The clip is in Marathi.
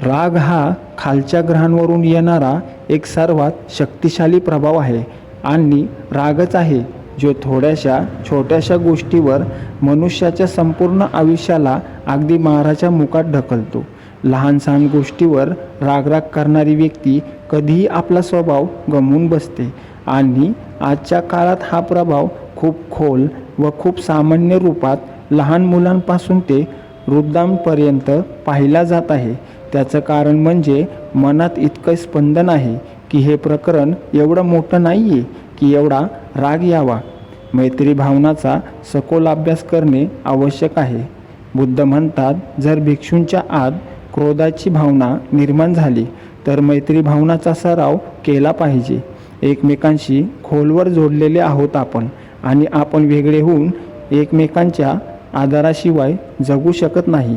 राग हा खालच्या ग्रहांवरून येणारा एक सर्वात शक्तिशाली प्रभाव आहे आणि रागच आहे जो थोड्याशा छोट्याशा गोष्टीवर मनुष्याच्या संपूर्ण आयुष्याला अगदी माराच्या मुकात ढकलतो. लहान सहान गोष्टीवर रागराग करणारी व्यक्ती कधीही आपला स्वभाव गमावून बसते आणि आजच्या काळात हा प्रभाव खूप खोल व खूप सामान्य रूपात लहान मुलांपासून ते वृद्धांपर्यंत पाहिला जात आहे. त्याचं कारण म्हणजे मनात इतकं स्पंदन आहे की हे प्रकरण एवढं मोठं नाही आहे की एवढा राग यावा. मैत्री भावनाचा सखोल अभ्यास करणे आवश्यक आहे. बुद्ध म्हणतात, जर भिक्षूंच्या आत क्रोधाची भावना निर्माण झाली तर मैत्री भावनाचा सराव केला पाहिजे. एकमेकांशी खोलवर जोडलेले आहोत आपण आणि आपण वेगळे होऊन एकमेकांच्या आधाराशिवाय जगू शकत नाही.